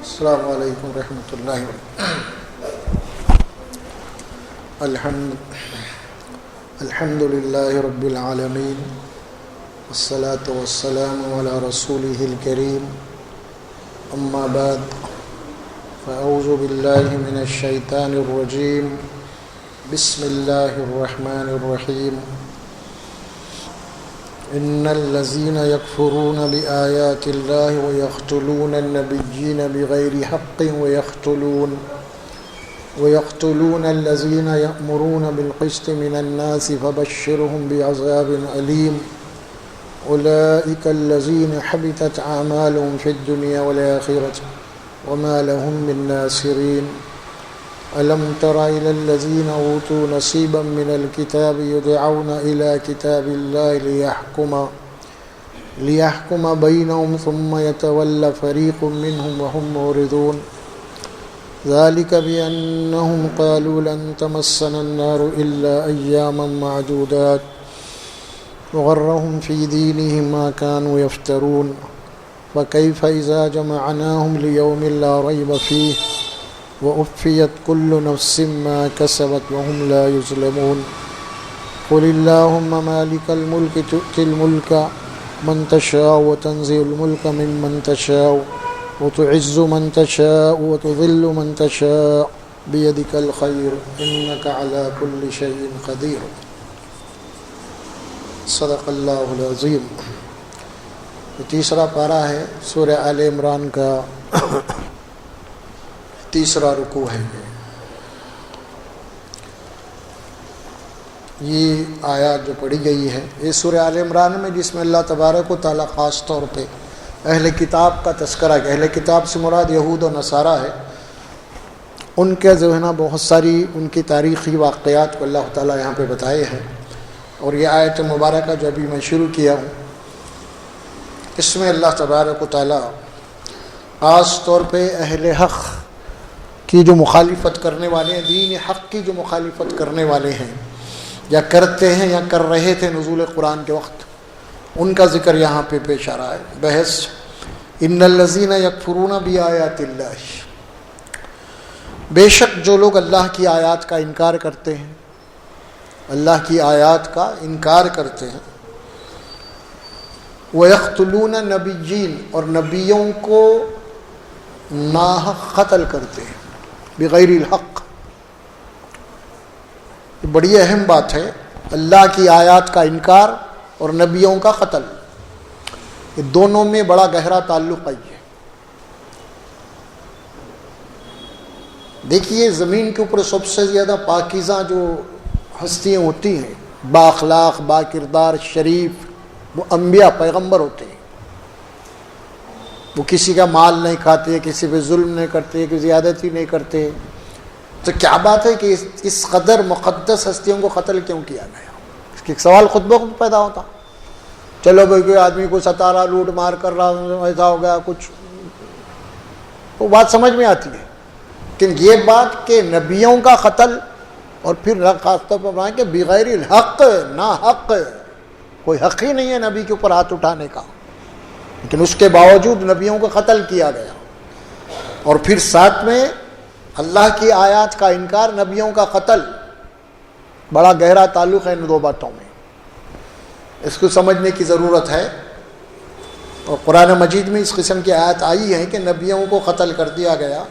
السلام علیکم ورحمۃ اللہ وبرکاتہ۔ الحمد للہ رب العالمین والصلاة والسلام علی رسولہ الکریم، اما بعد فاعوذ باللہ من الشیطان الرجیم، بسم اللہ الرحمن الرحیم۔ ان الذين يكفرون بآيات الله ويقتلون النبيين بغير حق ويقتلون الذين يأمرون بالقسط من الناس فبشرهم بعذاب أليم أولئك الذين حبطت أعمالهم في الدنيا والآخرة وما لهم من ناصرين ألم تر إلى الذين أوتوا نصيبا من الكتاب يدعون إلى كتاب الله ليحكم بينهم ثم يتولى فريق منهم وهم معرضون ذلك بأنهم قالوا لن تمسنا النار إلا أياما معدودات وغرهم في دينهم ما كانوا يفترون فكيف إذا جمعناهم ليوم لا ريب فيه وَأُوفِّيَتْ كُلُّ نَفْسٍ مَا كَسَبَتْ وَهُمْ لَا يُظْلَمُونَ قُلِ اللَّهُمَّ مَالِكَ الْمُلْكِ تُؤْتِي الْمُلْكَ مَنْ تَشَاءُ وَتَنزِعُ الْمُلْكَ مِمَّنْ تَشَاءُ وَتُعِزُّ مَنْ تَشَاءُ وَتُذِلُّ مَنْ تَشَاءُ بِيَدِكَ الْخَيْرُ إِنَّكَ عَلَى كُلِّ شَيْءٍ قَدِيرٌ۔ صدق اللہ العظیم۔ تیسرا پارہ ہے سورہ آل عمران کا تیسرا رکوع ہے۔ یہ آیات جو پڑھی گئی ہے یہ سورہ آل عمران میں، جس میں اللہ تبارک و تعالیٰ خاص طور پہ اہل کتاب کا تذکرہ ہے۔ اہل کتاب سے مراد یہود و نصارہ ہے۔ ان کے جو ہے نا بہت ساری ان کی تاریخی واقعات کو اللہ تعالیٰ یہاں پہ بتائے ہیں، اور یہ آیت مبارکہ جو ابھی میں شروع کیا ہوں اس میں اللہ تبارک و تعالیٰ خاص طور پہ اہل حق کی جو مخالفت کرنے والے ہیں، دین حق کی جو مخالفت کرنے والے ہیں یا کرتے ہیں یا کر رہے تھے نزول قرآن کے وقت، ان کا ذکر یہاں پہ پیش آ رہا ہے۔ بحث ان الذین یکفرون بآیات اللہ، بے شک جو لوگ اللہ کی آیات کا انکار کرتے ہیں، اللہ کی آیات کا انکار کرتے ہیں، وَيَقْتُلُونَ النَّبِيِّينَ، اور نبیوں کو ناحق قتل کرتے ہیں، بغیر الحق۔ یہ بڑی اہم بات ہے، اللہ کی آیات کا انکار اور نبیوں کا قتل، یہ دونوں میں بڑا گہرا تعلق ہے۔ دیکھیے زمین کے اوپر سب سے زیادہ پاکیزہ جو ہستیاں ہوتی ہیں، با اخلاق، با کردار، شریف، وہ انبیاء پیغمبر ہوتے ہیں۔ وہ کسی کا مال نہیں کھاتے، کسی پہ ظلم نہیں کرتے، کہ زیادتی نہیں کرتے۔ تو کیا بات ہے کہ اس قدر مقدس ہستیوں کو قتل کیوں کیا گیا؟ اس کے سوال خود بخود پیدا ہوتا۔ چلو بھائی کوئی آدمی کو ستا رہا، لوٹ مار کر رہا، ایسا ہو گیا کچھ، وہ بات سمجھ میں آتی ہے۔ لیکن یہ بات کہ نبیوں کا قتل، اور پھر خاص طور پر کہ بغیر الحق، نا حق، کوئی حق ہی نہیں ہے نبی کے اوپر ہاتھ اٹھانے کا، لیکن اس کے باوجود نبیوں کو قتل کیا گیا۔ اور پھر ساتھ میں اللہ کی آیات کا انکار، نبیوں کا قتل، بڑا گہرا تعلق ہے ان دو باتوں میں، اس کو سمجھنے کی ضرورت ہے۔ اور قرآن مجید میں اس قسم کی آیات آئی ہیں کہ نبیوں کو قتل کر دیا گیا۔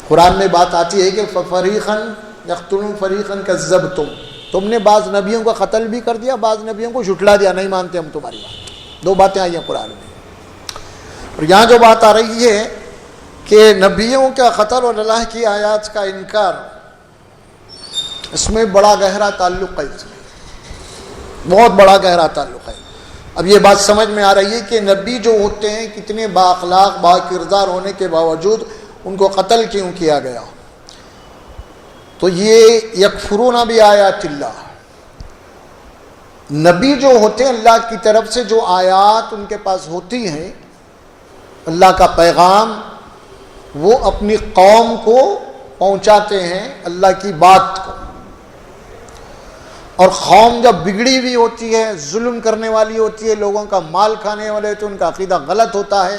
قرآن میں بات آتی ہے کہ فَفَرِيقًا يَقْتُلُونَ فَرِيقًا كَذَّبْتُمْ، تم نے بعض نبیوں کا قتل بھی کر دیا، بعض نبیوں کو جھٹلا دیا، نہیں مانتے ہم تمہاری بات۔ دو باتیں آئی ہیں قرآن میں۔ اور یہاں جو بات آ رہی ہے کہ نبیوں کا قتل اور اللہ کی آیات کا انکار، اس میں بڑا گہرا تعلق ہے، اس میں بہت بڑا گہرا تعلق ہے۔ اب یہ بات سمجھ میں آ رہی ہے کہ نبی جو ہوتے ہیں کتنے با اخلاق، با کردار ہونے کے باوجود ان کو قتل کیوں کیا گیا؟ تو یہ یکفرون بآیات اللہ، نبی جو ہوتے ہیں اللہ کی طرف سے جو آیات ان کے پاس ہوتی ہیں، اللہ کا پیغام، وہ اپنی قوم کو پہنچاتے ہیں اللہ کی بات کو۔ اور قوم جب بگڑی ہوئی ہوتی ہے، ظلم کرنے والی ہوتی ہے، لوگوں کا مال کھانے والے ہوتے ہیں، ان کا عقیدہ غلط ہوتا ہے،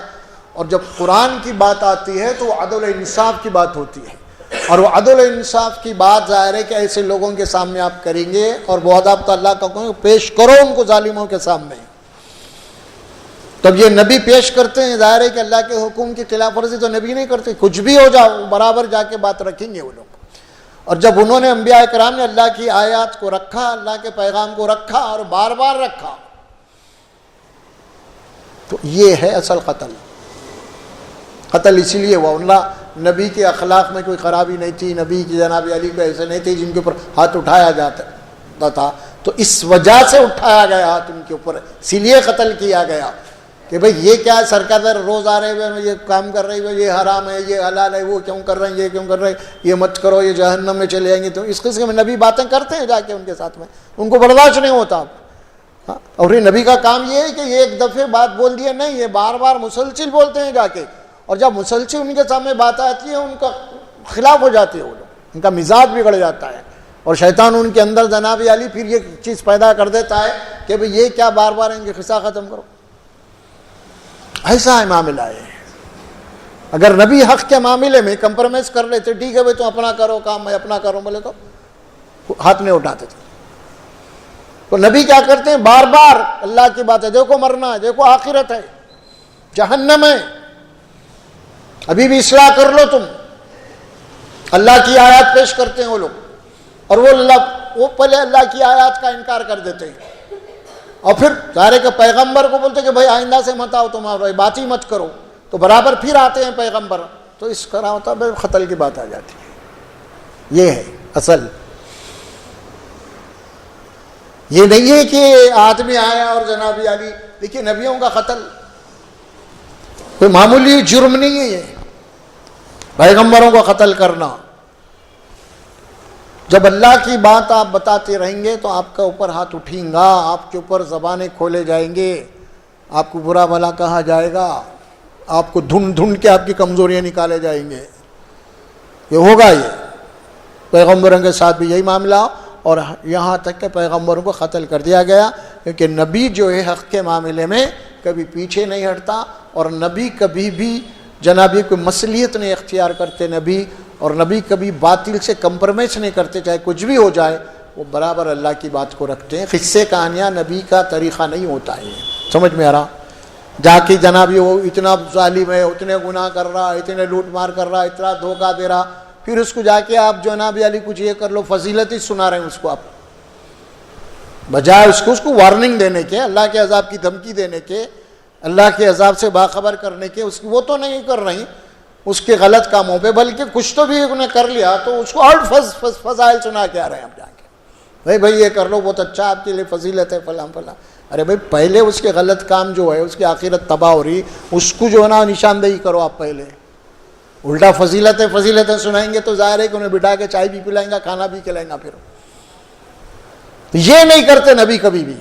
اور جب قرآن کی بات آتی ہے تو وہ عدل و انصاف کی بات ہوتی ہے، اور وہ عدل و انصاف کی بات ظاہر ہے کہ ایسے لوگوں کے سامنے آپ کریں گے، اور بہت آپ تو اللہ کا کہوں پیش کرو ان کو ظالموں کے سامنے. تب یہ نبی پیش کرتے ہیں، ظاہر ہے کہ اللہ کے حکم کی خلاف ورزی تو نبی نہیں کرتے، کچھ بھی ہو جاؤ برابر جا کے بات رکھیں گے وہ لوگ. اور جب انہوں نے انبیاء کرام نے اللہ کی آیات کو رکھا، اللہ کے پیغام کو رکھا اور بار بار رکھا، تو یہ ہے اصل قتل. قتل اسی لیے ہوا، اللہ نبی کے اخلاق میں کوئی خرابی نہیں تھی، نبی کی جناب علی کو ایسے نہیں تھے جن کے اوپر ہاتھ اٹھایا جاتا تھا، تو اس وجہ سے اٹھایا گیا ہاتھ ان کے اوپر، اسی لیے قتل کیا گیا کہ بھئی یہ کیا سرکار روز آ رہے ہوئے یہ کام کر رہے ہوئے، یہ حرام ہے، یہ حلال ہے، وہ کیوں کر رہے ہیں، یہ کیوں کر رہے ہیں، یہ مت کرو، یہ جہنم میں چلے جائیں گے. تو اس قسم میں نبی باتیں کرتے ہیں جا کے ان کے ساتھ میں، ان کو برداشت نہیں ہوتا. اور یہ نبی کا کام یہ ہے کہ یہ ایک دفعہ بات بول دیا نہیں، یہ بار بار مسلسل بولتے ہیں جا کے، اور جب مسلسل ان کے سامنے بات آتی ہے ان کا خلاف ہو جاتے ہیں وہ لوگ، ان کا مزاج بگڑ جاتا ہے، اور شیطان ان کے اندر جناب علی پھر یہ چیز پیدا کر دیتا ہے کہ بھئی یہ کیا بار بار ان کے قصہ ختم کرو. ایسا ہے معاملہ ہے. اگر نبی حق کے معاملے میں کمپرومائز کر لیتے، ٹھیک ہے بھائی تم اپنا کرو کام، میں اپنا کروں بولے تو ہاتھ نہیں اٹھاتے تھے. تو نبی کیا کرتے ہیں، بار بار اللہ کی بات ہے، دیکھو مرنا ہے، دیکھو آخرت ہے، جہنم ہے، ابھی بھی اصلاح کر لو تم. اللہ کی آیات پیش کرتے ہیں وہ لوگ، اور وہ پہلے اللہ کی آیات کا انکار کر دیتے ہیں، اور پھر ظاہر کے پیغمبر کو بولتے کہ بھائی آئندہ سے مت آؤ، تم بات ہی مت کرو، تو برابر پھر آتے ہیں پیغمبر، تو اس طرح ہوتا ہے قتل کی بات آ جاتی ہے. یہ ہے اصل. یہ نہیں ہے کہ آدمی آیا اور جناب علی، دیکھیے نبیوں کا قتل کوئی معمولی جرم نہیں ہے، یہ پیغمبروں کو قتل کرنا. جب اللہ کی بات آپ بتاتے رہیں گے تو آپ کا اوپر ہاتھ اٹھیں گا، آپ کے اوپر زبانیں کھولے جائیں گے، آپ کو برا بھلا کہا جائے گا، آپ کو ڈھونڈ ڈھونڈ کے آپ کی کمزوریاں نکالے جائیں گے. یہ ہوگا. یہ پیغمبروں کے ساتھ بھی یہی معاملہ، اور یہاں تک کہ پیغمبروں کو قتل کر دیا گیا، کیونکہ نبی جو ہے حق کے معاملے میں کبھی پیچھے نہیں ہٹتا، اور نبی کبھی بھی جناب کوئی مصلیت نہیں اختیار کرتے نبی، اور نبی کبھی باطل سے کمپرومائز نہیں کرتے، چاہے کچھ بھی ہو جائے وہ برابر اللہ کی بات کو رکھتے ہیں. قصے کہانیاں نبی کا طریقہ نہیں ہوتا ہے. سمجھ میں آ رہا؟ جا کے جناب وہ اتنا ظالم ہے، اتنے گناہ کر رہا، اتنے لوٹ مار کر رہا، اتنا دھوکہ دے رہا، پھر اس کو جا کے آپ جناب علی کچھ یہ کر لو، فضیلت ہی سنا رہے ہیں اس کو آپ، بجائے اس کو وارننگ دینے کے، اللہ کے عذاب کی دھمکی دینے کے، اللہ کے عذاب سے باخبر کرنے کے، اس کی وہ تو نہیں کر رہی اس کے غلط کاموں پہ، بلکہ کچھ تو بھی انہیں کر لیا تو اس کو اور فضائل سنا کے آ رہے ہیں آپ جا کے، بھائی یہ کر لو بہت اچھا آپ کے لیے فضیلت ہے فلاں فلاں. ارے بھائی پہلے اس کے غلط کام جو ہے اس کی آخرت تباہ ہو رہی، اس کو جو ہے نا نشاندہی کرو آپ پہلے. الٹا فضیلتیں سنائیں گے تو ظاہر ہے کہ انہیں بٹھا کے چائے بھی پلائیں گا، کھانا بھی کھلائیں گا. پھر یہ نہیں کرتے نبی کبھی بھی.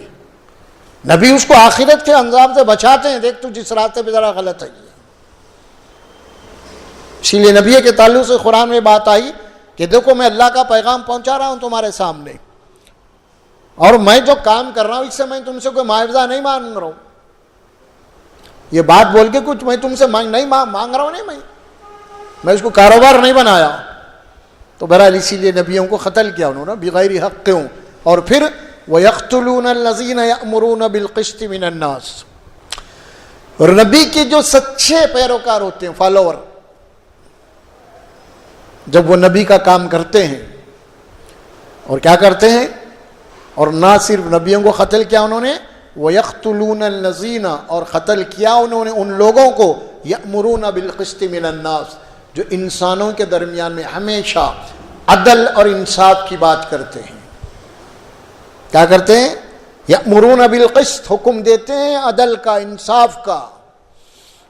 نبی اس کو آخرت کے انجام سے بچاتے ہیں، دیکھ تو جس راستے پہ ذرا غلط ہے. اسی لیے نبی کے تعلق سے قرآن میں بات آئی کہ دیکھو میں اللہ کا پیغام پہنچا رہا ہوں تمہارے سامنے، اور میں جو کام کر رہا ہوں اس سے میں تم سے کوئی معاوضہ نہیں مانگ رہا ہوں. یہ بات بول کے کچھ میں تم سے نہیں مانگ رہا ہوں، نہیں میں اس کو کاروبار نہیں بنایا. تو بہرحال اسی لیے نبیوں کو قتل کیا انہوں نے بغیر حق. اور پھر وَيَقْتُلُونَ الَّذِينَ يَأْمُرُونَ بِالْقِسْطِ مِنَ النَّاسِ. اور نبی کے جو سچے پیروکار ہوتے ہیں، فالوور، جب وہ نبی کا کام کرتے ہیں اور کیا کرتے ہیں، اور نہ صرف نبیوں کو قتل کیا انہوں نے، وَيَقْتُلُونَ الَّذِينَ، اور قتل کیا انہوں نے ان لوگوں کو، يَأْمُرُونَ بِالْقِسْطِ مِنَ النَّاسِ، جو انسانوں کے درمیان میں ہمیشہ عدل اور انصاف کی بات کرتے ہیں. کیا کرتے ہیں؟ یأمرون بالقسط، حکم دیتے ہیں عدل کا، انصاف کا،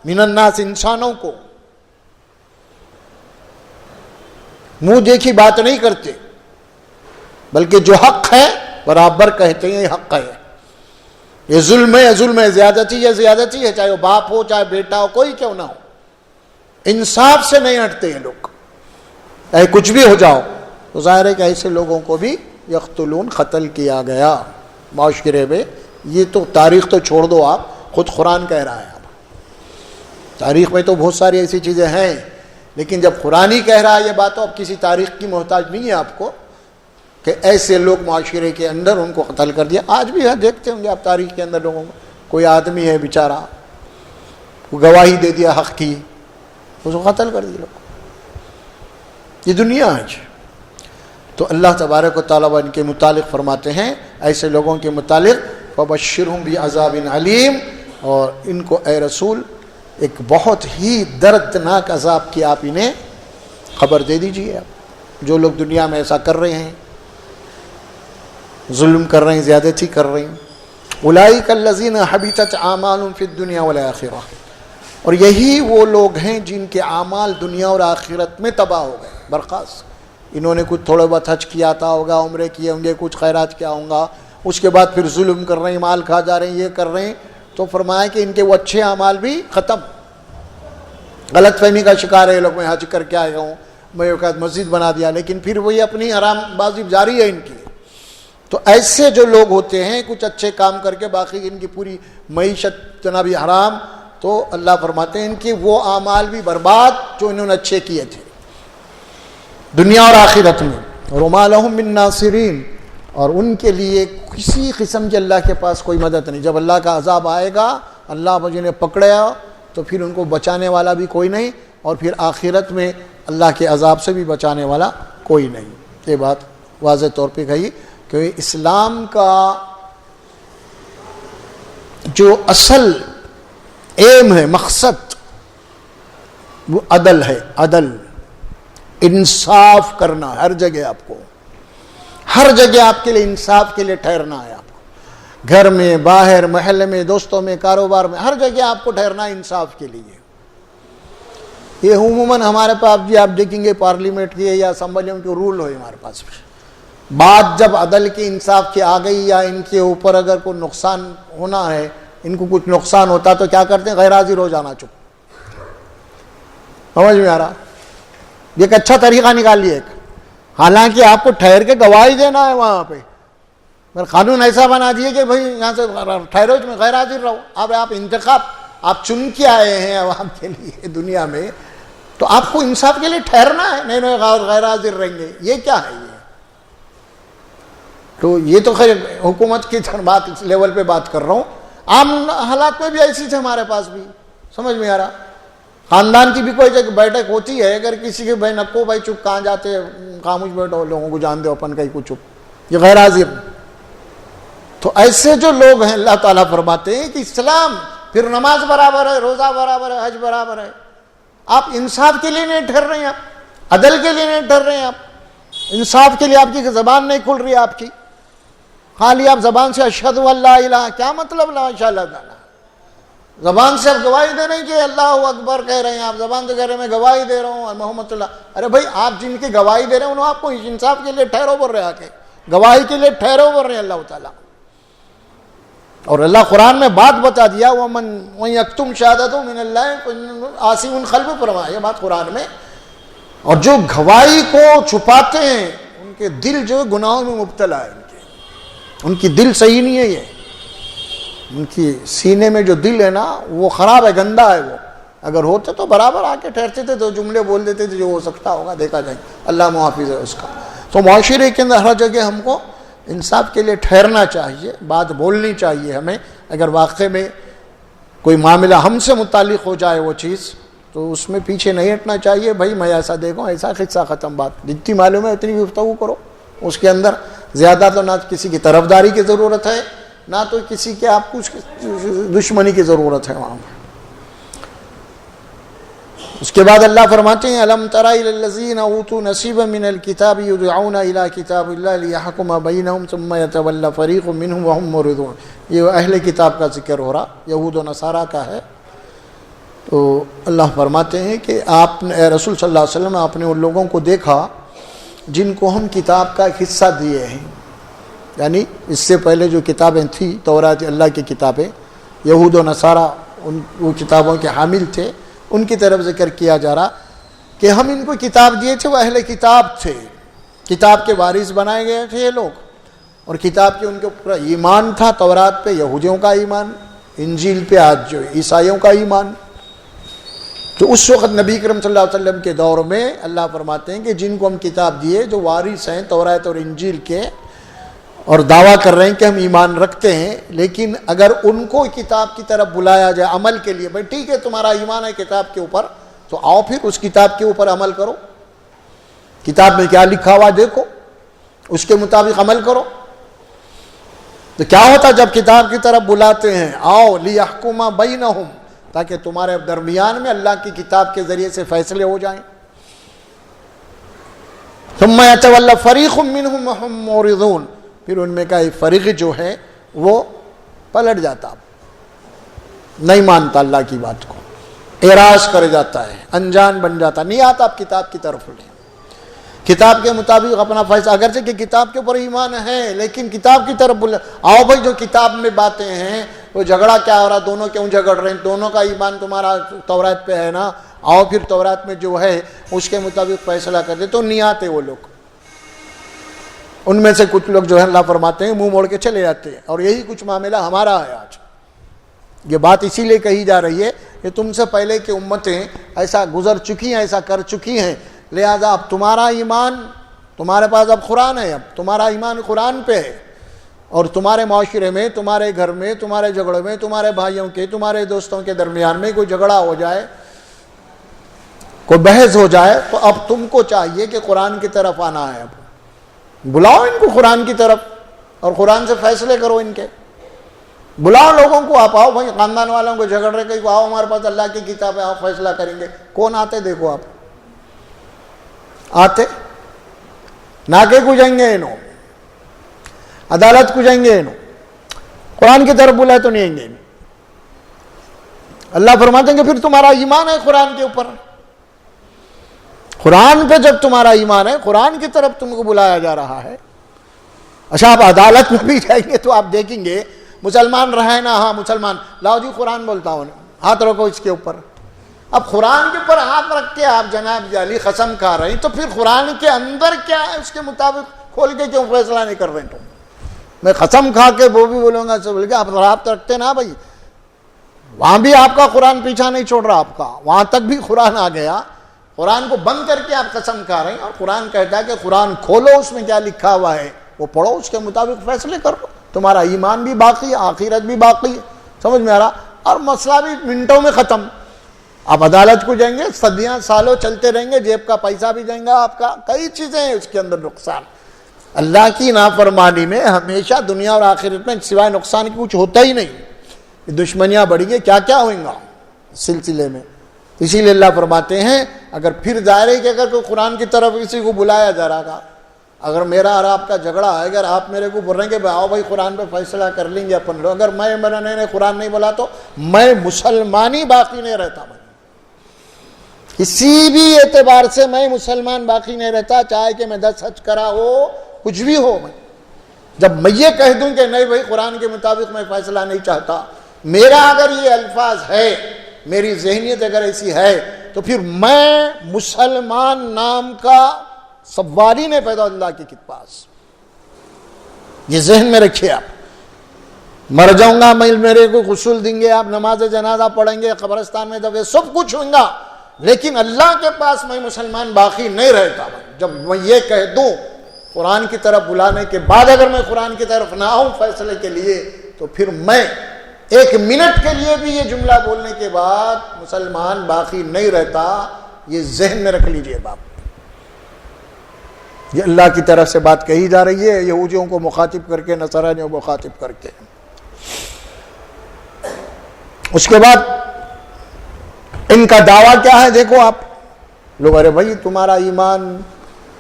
من الناس، انسانوں کو. منہ دیکھی بات نہیں کرتے، بلکہ جو حق ہے برابر کہتے ہیں یہ حق ہے، یہ ظلم ہے، ظلم ہے، زیادتی ہے، زیادتی ہے، چاہے وہ باپ ہو چاہے بیٹا ہو، کوئی کیوں نہ ہو. انصاف سے نہیں ہٹتے ہیں لوگ، چاہے کچھ بھی ہو جاؤ. تو ظاہر ہے کہ ایسے لوگوں کو بھی یقتلون، قتل کیا گیا معاشرے میں. یہ تو تاریخ تو چھوڑ دو، آپ خود قرآن کہہ رہا ہے. تاریخ میں تو بہت ساری ایسی چیزیں ہیں، لیکن جب قرآن ہی کہہ رہا ہے یہ بات، تو اب کسی تاریخ کی محتاج نہیں ہے آپ کو کہ ایسے لوگ معاشرے کے اندر ان کو قتل کر دیا. آج بھی ہے، دیکھتے ہوں گے آپ تاریخ کے اندر لوگوں کو، کوئی آدمی ہے بیچارہ، وہ گواہی دے دیا حق کی، اس کو قتل کر دیا لوگ. یہ دنیا آج. تو اللہ تبارک و تعالیٰ ان کے متعلق فرماتے ہیں، ایسے لوگوں کے متعلق فبشرہم بعذاب علیم، اور ان کو اے رسول ایک بہت ہی دردناک عذاب کی آپ انہیں خبر دے دیجیے. جو لوگ دنیا میں ایسا کر رہے ہیں، ظلم کر رہے ہیں، زیادتی کر رہے ہیں، اولئک الذین حبطت اعمالهم فی الدنیا والآخرہ، اور یہی وہ لوگ ہیں جن کے اعمال دنیا اور آخرت میں تباہ ہو گئے، برخاست. انہوں نے کچھ تھوڑا بہت حج کیا تھا ہوگا، عمرے کیے ہوں گے، کچھ خیرات کیا ہوگا، اس کے بعد پھر ظلم کر رہے ہیں، مال کھا جا رہے ہیں، یہ کر رہے ہیں، تو فرمایا کہ ان کے وہ اچھے اعمال بھی ختم. غلط فہمی کا شکار ہے لوگ، میں حج کر کے آیا ہوں، میں ایک مسجد بنا دیا، لیکن پھر وہی اپنی حرام بازی جاری ہے ان کی. تو ایسے جو لوگ ہوتے ہیں کچھ اچھے کام کر کے باقی ان کی پوری معیشت جنابی حرام، تو اللہ فرماتے ہیں ان کے وہ اعمال بھی برباد جو انہوں نے اچھے کیے تھے دنیا اور آخرت میں. وما لهم من ناصرین، اور ان کے لیے کسی قسم کی اللہ کے پاس کوئی مدد نہیں. جب اللہ کا عذاب آئے گا، اللہ مجھے نے پکڑا، تو پھر ان کو بچانے والا بھی کوئی نہیں، اور پھر آخرت میں اللہ کے عذاب سے بھی بچانے والا کوئی نہیں. یہ بات واضح طور پہ کہی کہ اسلام کا جو اصل ایم ہے، مقصد، وہ عدل ہے. عدل، انصاف کرنا ہر جگہ. آپ کو ہر جگہ آپ کے لیے انصاف کے لیے ٹھہرنا ہے. آپ کو گھر میں، باہر، محلے میں، دوستوں میں، کاروبار میں، ہر جگہ آپ کو ٹھہرنا ہے انصاف کے لیے. یہ عموماً ہمارے پاس بھی آپ دیکھیں گے پارلیمنٹ کی یا اسمبلیوں کے رول ہوئے ہمارے پاس بھی. بات جب عدل کی، انصاف کی آ گئی، یا ان کے اوپر اگر کوئی نقصان ہونا ہے، ان کو کچھ نقصان ہوتا تو کیا کرتے ہیں؟ غیر حاضر ہو جانا. چپ. سمجھ میں آ رہا؟ یہ ایک اچھا طریقہ نکال لیا ایک. حالانکہ آپ کو ٹھہر کے گواہی دینا ہے وہاں پہ، مگر قانون ایسا بنا دیے کہ بھائی یہاں سے ٹھہرو، میں غیر حاضر رہو. اب آپ انتخاب آپ چن کے آئے ہیں عوام کے لیے دنیا میں، تو آپ کو انصاف کے لیے ٹھہرنا ہے. نہیں غیر حاضر رہیں گے، یہ کیا ہے؟ یہ تو یہ تو خیر حکومت کی بات لیول پہ بات کر رہا ہوں. عام حالات میں بھی ایسی تھے ہمارے پاس بھی. سمجھ میں آ رہا؟ خاندان کی بھی کوئی جگہ بیٹھک ہوتی ہے، اگر کسی کے بھائی نکو بھائی چپ کہاں جاتے، خاموش بیٹھو، لوگوں کو جان دو اپن کہیں کو چپ، یہ غیر حاضر. تو ایسے جو لوگ ہیں اللہ تعالیٰ فرماتے ہیں کہ اسلام پھر نماز برابر ہے، روزہ برابر ہے، حج برابر ہے. آپ انصاف کے لیے نہیں ٹھہر رہے ہیں، آپ عدل کے لیے نہیں ٹھہر رہے ہیں، آپ انصاف کے لیے آپ کی زبان نہیں کھل رہی ہے آپ کی. خالی آپ زبان سے اشہد ان لا الہ، کیا مطلب لا الہ الا اللہ؟ زبان سے آپ گواہی دے رہے ہیں کہ اللہ اکبر کہہ رہے ہیں، آپ زبان سے کہہ رہے ہیں میں گواہی دے رہا ہوں محمد اللہ. ارے بھائی آپ جن کی گواہی دے رہے ہیں انہوں آپ کو انصاف کے لیے ٹھہرو بول رہے ہیں، آ کے گواہی کے لیے ٹھہرو بول رہے ہیں اللہ تعالیٰ. اور اللہ قرآن میں بات بتا دیا، وَمَنْ يَكْتُمْ شَهَادَتَهُ مِنَ اللَّهِ آصِمٌ قَلْبُهُ فرمایا. یہ بات قرآن میں. اور جو گواہی کو چھپاتے ہیں ان کے دل جو گناہوں میں مبتلا ہے، ان کی دل صحیح نہیں ہے. یہ ان کی سینے میں جو دل ہے نا وہ خراب ہے، گندا ہے. وہ اگر ہوتے تو برابر آ کے ٹھہرتے تھے، تو جملے بول دیتے تھے جو ہو سکتا ہوگا، دیکھا جائے. اللہ محافظ ہے اس کا. تو معاشرے کے اندر ہر جگہ ہم کو انصاف کے لیے ٹھہرنا چاہیے، بات بولنی چاہیے ہمیں. اگر واقع میں کوئی معاملہ ہم سے متعلق ہو جائے وہ چیز، تو اس میں پیچھے نہیں ہٹنا چاہیے. بھائی میں ایسا دیکھوں، ایسا قصہ ختم. بات جتنی معلوم ہے اتنی گفتگو کرو. اس کے اندر زیادہ تو نہ کسی کی طرفداری کی ضرورت ہے، نہ تو کسی کے آپ کچھ دشمنی کی ضرورت ہے وہاں. اس کے بعد اللہ فرماتے ہیں الم تر الی الذین اوتوا نصیبا من الکتاب یدعون الی کتاب اللہ لیحکم بینہم ثم یتولی فریق منہم وہم معرضون. یہ اہل کتاب کا ذکر ہو رہا، یہود و نصارہ کا ہے. تو اللہ فرماتے ہیں کہ آپ نے اے رسول صلی اللہ علیہ وسلم آپ نے ان لوگوں کو دیکھا جن کو ہم کتاب کا حصہ دیے ہیں. یعنی اس سے پہلے جو کتابیں تھیں تورات اللہ کی کتابیں، یہود و نصارہ وہ کتابوں کے حامل تھے، ان کی طرف ذکر کیا جا رہا کہ ہم ان کو کتاب دیے تھے، وہ اہل کتاب تھے، کتاب کے وارث بنائے گئے تھے یہ لوگ. اور کتاب کے ان کے اوپر ایمان تھا. تورات پہ یہودیوں کا ایمان، انجیل پہ آج جو عیسائیوں کا ایمان. تو اس وقت نبی کرم صلی اللہ علیہ وسلم کے دور میں اللہ فرماتے ہیں کہ جن کو ہم کتاب دیے، جو وارث ہیں توریت اور انجیل کے، اور دعویٰ کر رہے ہیں کہ ہم ایمان رکھتے ہیں، لیکن اگر ان کو کتاب کی طرف بلایا جائے عمل کے لیے، بھائی ٹھیک ہے تمہارا ایمان ہے کتاب کے اوپر، تو آؤ پھر اس کتاب کے اوپر عمل کرو، کتاب میں کیا لکھا ہوا دیکھو، اس کے مطابق عمل کرو۔ تو کیا ہوتا جب کتاب کی طرف بلاتے ہیں، آؤ لیحکم بینہم، تاکہ تمہارے درمیان میں اللہ کی کتاب کے ذریعے سے فیصلے ہو جائیں۔ ثم یتولی فریق منہم وہم معرضون، پھر ان میں کا ایک فریق جو ہے وہ پلٹ جاتا، نہیں مانتا اللہ کی بات کو، اعراض کر جاتا ہے، انجان بن جاتا، نہیں آتا آپ کتاب کی طرف لیں، کتاب کے مطابق اپنا فیصلہ، اگرچہ کہ کتاب کے اوپر ایمان ہے لیکن کتاب کی طرف بولے، آؤ بھائی جو کتاب میں باتیں ہیں وہ جھگڑا کیا ہو رہا، دونوں کیوں جھگڑ رہے ہیں، دونوں کا ایمان تمہارا توریت پہ ہے نا، آؤ پھر توریت میں جو ہے اس کے مطابق فیصلہ کر دے، تو نہیں آتے وہ لوگ۔ ان میں سے کچھ لوگ جو ہے اللہ فرماتے ہیں منہ موڑ کے چلے جاتے ہیں، اور یہی کچھ معاملہ ہمارا ہے آج۔ یہ بات اسی لیے کہی جا رہی ہے کہ تم سے پہلے کی امتیں ایسا گزر چکی ہیں، ایسا کر چکی ہیں، لہذا اب تمہارا ایمان، تمہارے پاس اب قرآن ہے، اب تمہارا ایمان قرآن پہ ہے، اور تمہارے معاشرے میں، تمہارے گھر میں، تمہارے جھگڑے میں، تمہارے بھائیوں کے، تمہارے دوستوں کے درمیان میں کوئی جھگڑا ہو جائے، کوئی بحث ہو جائے، تو اب تم کو چاہیے کہ قرآن کی طرف آنا ہے، اب بلاؤ ان کو قرآن کی طرف اور قرآن سے فیصلے کرو، ان کے بلاؤ لوگوں کو، آپ آؤ بھائی، خاندان والوں کو جھگڑ رہے کہ آؤ ہمارے پاس اللہ کی کتاب ہے، آؤ فیصلہ کریں گے، کون آتے دیکھو آپ، آتے ناکے کھجیں گے انہوں، عدالت کھجیں گے انہوں، قرآن کی طرف بلائے تو نہیں آئیں گے۔ اللہ فرماتے ہیں کہ پھر تمہارا ایمان ہے قرآن کے اوپر، قرآن پہ جب تمہارا ایمان ہے، قرآن کی طرف تم کو بلایا جا رہا ہے۔ اچھا آپ عدالت میں بھی جائیں گے تو آپ دیکھیں گے مسلمان رہے نا، ہاں مسلمان، لاؤ جی قرآن بولتا ہوں، ہاتھ رکھو اس کے اوپر۔ اب قرآن کے اوپر ہاتھ رکھ کے آپ جناب علی قسم کھا رہے ہیں، تو پھر قرآن کے اندر کیا ہے اس کے مطابق کھول کے کیوں فیصلہ نہیں کر رہے ہیں تم؟ میں قسم کھا کے وہ بھی بولوں گا، بول کے آپ ہاتھ رکھتے نا بھائی، وہاں بھی آپ کا قرآن پیچھا نہیں چھوڑ رہا، آپ کا وہاں تک بھی قرآن آ گیا، قرآن کو بند کر کے آپ قسم کھا رہے ہیں، اور قرآن کہتا ہے کہ قرآن کھولو، اس میں کیا لکھا ہوا ہے وہ پڑھو، اس کے مطابق فیصلے کرو، تمہارا ایمان بھی باقی ہے، آخرت بھی باقی ہے، سمجھ میں آ رہا، اور مسئلہ بھی منٹوں میں ختم۔ آپ عدالت کو جائیں گے، صدیاں سالوں چلتے رہیں گے، جیب کا پیسہ بھی جائیں گا آپ کا، کئی چیزیں ہیں اس کے اندر نقصان۔ اللہ کی نافرمانی میں ہمیشہ دنیا اور آخرت میں سوائے نقصان کی کچھ ہوتا ہی نہیں، دشمنیاں بڑھی گئی، کیا کیا ہوئیں گا سلسلے میں۔ اسی لیے اللہ فرماتے ہیں اگر پھر ظاہر ہے کہ اگر کوئی قرآن کی طرف کسی کو بلایا جا رہا تھا، اگر میرا اور آپ کا جھگڑا ہے، اگر آپ میرے کو بول رہے ہیں کہ آؤ بھائی قرآن پہ فیصلہ کر لیں گے اپن لوگ، اگر میں نے قرآن نہیں بولا تو میں مسلمانی باقی نہیں رہتا، میں کسی بھی اعتبار سے میں مسلمان باقی نہیں رہتا، چاہے کہ میں 10 حج کرا ہو، کچھ بھی ہو، میں جب میں یہ کہہ دوں کہ نہیں بھائی قرآن کے مطابق میں فیصلہ نہیں چاہتا، میرا اگر یہ الفاظ ہے، میری ذہنیت اگر ایسی ہے، تو پھر میں مسلمان نام کا سوال ہی نہیں پیدا اللہ کے پاس۔ یہ ذہن میں رکھیے، آپ مر جاؤں گا میں، میرے کو غسل دیں گے آپ، نماز جنازہ پڑھیں گے، قبرستان میں دفن، سب کچھ ہوگا، لیکن اللہ کے پاس میں مسلمان باقی نہیں رہتا۔ جب میں یہ کہہ دوں قرآن کی طرف بلانے کے بعد اگر میں قرآن کی طرف نہ آؤں فیصلے کے لیے، تو پھر میں 1 منٹ کے لیے بھی یہ جملہ بولنے کے بعد مسلمان باقی نہیں رہتا۔ یہ ذہن میں رکھ لیجئے باپ، یہ اللہ کی طرف سے بات کہی جا رہی ہے، یہودیوں کو مخاطب کر کے، نصرانیوں کو مخاطب کر کے۔ اس کے بعد ان کا دعویٰ کیا ہے دیکھو آپ لوگ، ارے بھائی تمہارا ایمان،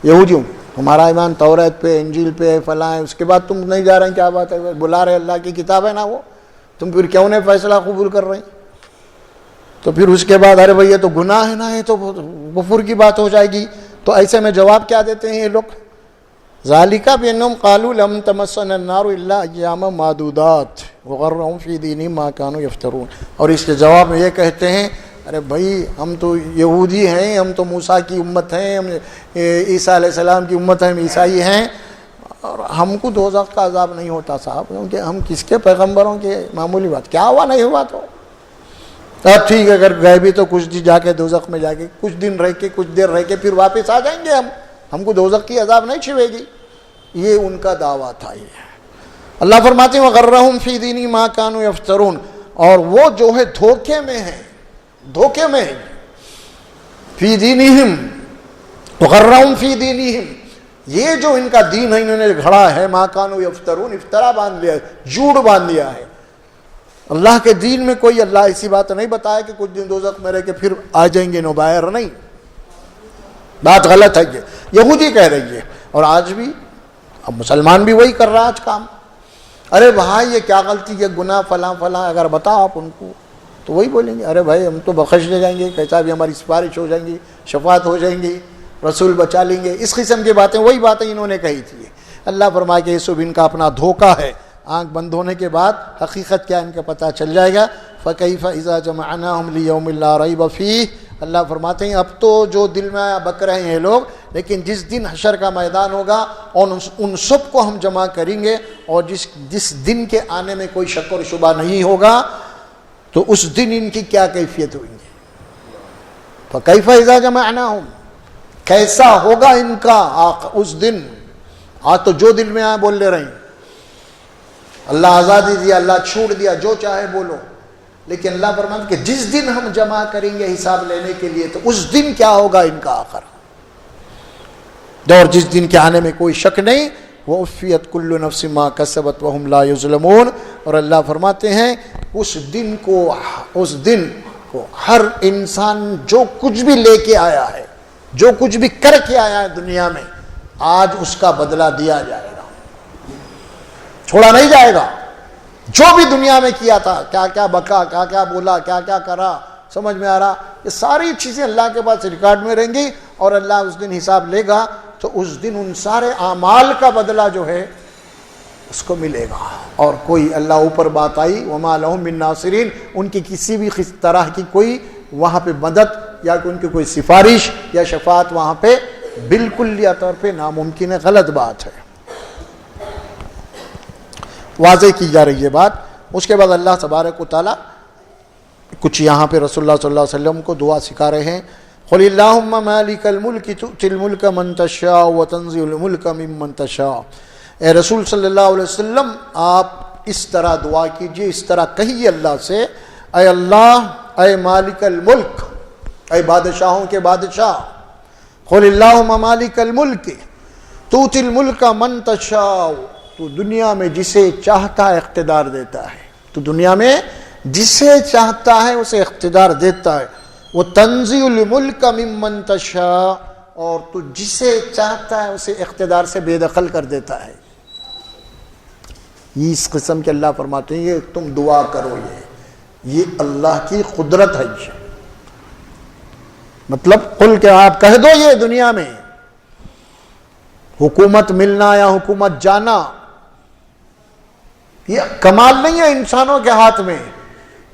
یہودیوں ہمارا ایمان توریت پہ، انجیل پہ، فلاں ہے، اس کے بعد تم نہیں جا رہے ہیں، کیا بات ہے، بلا رہے اللہ کی کتاب ہے نا وہ، تم پھر کیوں نہیں فیصلہ قبول کر رہے ہیں؟ تو پھر اس کے بعد ارے بھائی یہ تو گناہ ہے نا، یہ تو کفر کی بات ہو جائے گی۔ تو ایسے میں جواب کیا دیتے ہیں یہ لوگ؟ ذالک بانہم قالوا لم تمسنا النار الا ایاما معدودات وغرہم فی دینہم ما کانوا یفترون، اور اس کے جواب میں یہ کہتے ہیں ارے بھائی ہم تو یہودی ہیں، ہم تو موسیٰ کی امت ہیں، ہم عیسیٰ علیہ السلام کی امت ہیں، ہم عیسائی ہیں، اور ہم کو دوزخ کا عذاب نہیں ہوتا صاحب، کیونکہ ہم کس کے پیغمبروں کے، معمولی بات، کیا ہوا نہیں ہوا تو اب ٹھیک ہے اگر گئے بھی تو کچھ دن جا کے دوزخ میں جا کے کچھ دن رہ کے کچھ دیر رہ کے پھر واپس آ جائیں گے ہم کو دوزخ کی عذاب نہیں چھوے گی. یہ ان کا دعویٰ تھا. یہ اللہ فرماتے ہیں وغرہم فی دینہم ما کانوا یفترون، اور وہ جو ہے دھوکے میں ہیں، دھوکے میں ہیں. فی دینہم وغرہم فی دینہم، یہ جو ان کا دین ہے انہوں نے گھڑا ہے، ما کانوا یفترون، افطرا باندھ لیا، جھوٹ باندھ لیا ہے. اللہ کے دین میں کوئی اللہ ایسی بات نہیں بتایا کہ کچھ دن دوزخ میں رہ کے پھر آ جائیں گے نو باہر، نہیں، بات غلط ہے. یہ یہودی کہہ رہی ہے اور آج بھی اب مسلمان بھی وہی کر رہا ہے آج کام. ارے بھائی یہ کیا غلطی، یہ گناہ فلاں فلاں، اگر بتاؤ آپ ان کو تو وہی بولیں گے ارے بھائی ہم تو بخش دے جائیں گے، کیسا بھی ہماری سفارش ہو جائیں گی، شفاعت ہو جائیں گی، رسول بچا لیں گے. اس قسم کی باتیں وہی باتیں انہوں نے کہی تھی. اللہ فرمائے کہ یہ سب ان کا اپنا دھوکہ ہے. آنکھ بند ہونے کے بعد حقیقت کیا ان کا پتہ چل جائے گا. فَكَيْفَ إِذَا جَمَعْنَاهُمْ لِيَوْمٍ لَا رَيْبَ فِيهِ، اللہ فرماتے ہیں اب تو جو دل میں بک رہے ہیں لوگ، لیکن جس دن حشر کا میدان ہوگا اور ان سب کو ہم جمع کریں گے اور جس دن کے آنے میں کوئی شک اور شبہ نہیں ہوگا، تو اس دن ان کی کیا کیفیت ہوئی گی. فَكَيْفَ إِذَا جَمَعْنَاهُمْ، کیسا ہوگا ان کا اس دن. آج تو جو دل میں آئے بول لے رہے ہیں، اللہ آزادی دیا، اللہ چھوٹ دیا، جو چاہے بولو. لیکن اللہ فرماتا کہ جس دن ہم جمع کریں گے حساب لینے کے لیے تو اس دن کیا ہوگا ان کا آخر. اور جس دن کے آنے میں کوئی شک نہیں، وَوَفِّيَتْ كُلُّ نَفْسٍ مَا كَسَبَتْ وَهُمْ لَا يُظْلَمُونَ. اور اللہ فرماتے ہیں اس دن کو ہر انسان جو کچھ بھی لے کے آیا ہے، جو کچھ بھی کر کے آیا ہے دنیا میں، آج اس کا بدلہ دیا جائے گا، چھوڑا نہیں جائے گا. جو بھی دنیا میں کیا تھا، کیا کیا بکا، کیا کیا بولا، کیا کیا کرا، سمجھ میں آ رہا، یہ ساری چیزیں اللہ کے پاس ریکارڈ میں رہیں گی اور اللہ اس دن حساب لے گا. تو اس دن ان سارے اعمال کا بدلہ جو ہے اس کو ملے گا. اور کوئی اللہ اوپر بات آئی وما لہم من ناصرین، ان کی کسی بھی طرح کی کوئی وہاں پہ مدد یا ان کی کوئی سفارش یا شفاعت وہاں پہ بالکل یا طور پہ ناممکن ہے، غلط بات ہے. واضح کی جا رہی ہے بات. اس کے بعد اللہ تبارک و تعالیٰ کچھ یہاں پہ رسول اللہ صلی اللہ علیہ وسلم کو دعا سکھا رہے ہیں. قل اللہم مالک الملک تؤتی الملک من تشاء وتنزع الملک ممن تشاء. اے رسول صلی اللہ علیہ وسلم آپ اس طرح دعا کیجئے، اس طرح کہیے اللہ سے، اے اللہ، اے مالک الملک، اے بادشاہوں کے بادشاہ. قل اللہم مالک الملک تؤتی الملک من تشاء، تو دنیا میں جسے چاہتا ہے اقتدار دیتا ہے. تو دنیا میں جسے چاہتا ہے اسے اقتدار دیتا ہے. وہ تنزع الملک ممن تشاء، اور تو جسے چاہتا ہے اسے اقتدار سے بے دخل کر دیتا ہے. یہ اس قسم کے اللہ فرماتے ہیں یہ تم دعا کرو، یہ اللہ کی قدرت ہے. مطلب قل کہ آپ کہہ دو یہ دنیا میں حکومت ملنا یا حکومت جانا یہ کمال نہیں ہے انسانوں کے ہاتھ میں.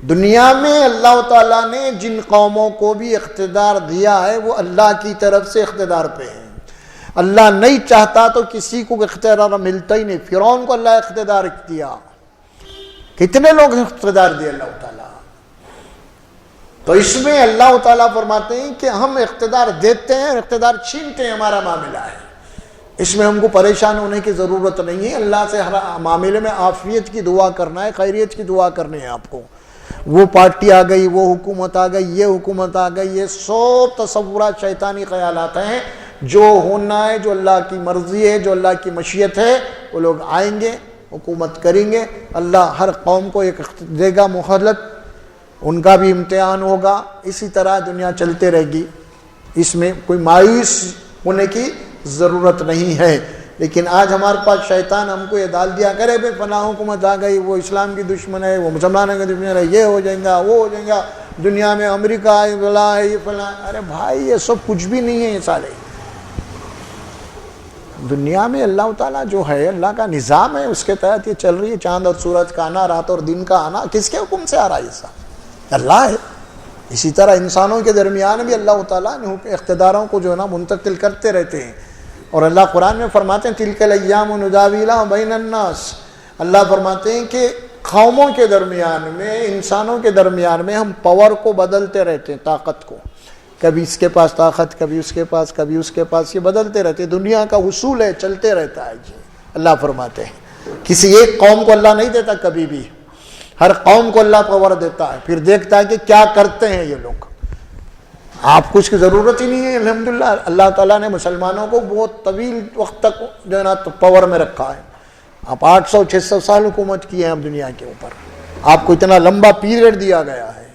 دنیا میں اللہ تعالیٰ نے جن قوموں کو بھی اقتدار دیا ہے وہ اللہ کی طرف سے اقتدار پہ ہیں. اللہ نہیں چاہتا تو کسی کو اقتدار ملتا ہی نہیں. فرعون کو اللہ اقتدار دیا، کتنے لوگ اقتدار دیا اللہ تعالیٰ. تو اس میں اللہ تعالیٰ فرماتے ہیں کہ ہم اقتدار دیتے ہیں، اقتدار چھینتے ہیں، ہمارا معاملہ ہے. اس میں ہم کو پریشان ہونے کی ضرورت نہیں ہے. اللہ سے ہر معاملے میں عافیت کی دعا کرنا ہے، خیریت کی دعا کرنی ہے آپ کو. وہ پارٹی آ گئی، وہ حکومت آ گئی، یہ حکومت آ گئی، یہ سب تصورات شیطانی خیالات ہیں. جو ہونا ہے، جو اللہ کی مرضی ہے، جو اللہ کی مشیت ہے، وہ لوگ آئیں گے، حکومت کریں گے. اللہ ہر قوم کو ایک دے گا مہلت، ان کا بھی امتحان ہوگا. اسی طرح دنیا چلتے رہے گی. اس میں کوئی مایوس ہونے کی ضرورت نہیں ہے. لیکن آج ہمارے پاس شیطان ہم کو یہ ڈال دیا کرے بھائی فلاں حکومت آ گئی، وہ اسلام کی دشمن ہے، وہ مسلمانوں کی دشمن ہے، یہ ہو جائیں گا، وہ ہو جائیں گا، دنیا میں امریکہ ہے، فلاں ہے، یہ فلاں. ارے بھائی یہ سب کچھ بھی نہیں ہے. یہ سارے دنیا میں اللہ تعالیٰ جو ہے، اللہ کا نظام ہے، اس کے تحت یہ چل رہی ہے. چاند اور سورج کا آنا، رات اور دن کا آنا کس کے حکم سے آ رہا ہے؟ یہ سب اللہ ہے. اسی طرح انسانوں کے درمیان بھی اللہ تعالیٰ نے اقتداروں کو جو ہے نا منتقل کرتے رہتے ہیں. اور اللہ قرآن میں فرماتے ہیں تلک الایام نداولها بین الناس. اللہ فرماتے ہیں کہ قوموں کے درمیان میں، انسانوں کے درمیان میں ہم پاور کو بدلتے رہتے ہیں، طاقت کو، کبھی اس کے پاس طاقت، کبھی اس کے پاس، کبھی اس کے پاس، یہ بدلتے رہتے ہیں، دنیا کا اصول ہے، چلتے رہتا ہے جی۔ اللہ فرماتے ہیں کسی ایک قوم کو اللہ نہیں دیتا کبھی بھی، ہر قوم کو اللہ پاور دیتا ہے، پھر دیکھتا ہے کہ کیا کرتے ہیں یہ لوگ۔ آپ کو اس کی ضرورت ہی نہیں ہے، الحمدللہ اللہ تعالیٰ نے مسلمانوں کو بہت طویل وقت تک جو ہے نا پاور میں رکھا ہے۔ آپ 800-600 سال حکومت کی ہے اب دنیا کے اوپر، آپ کو اتنا لمبا پیریڈ دیا گیا ہے،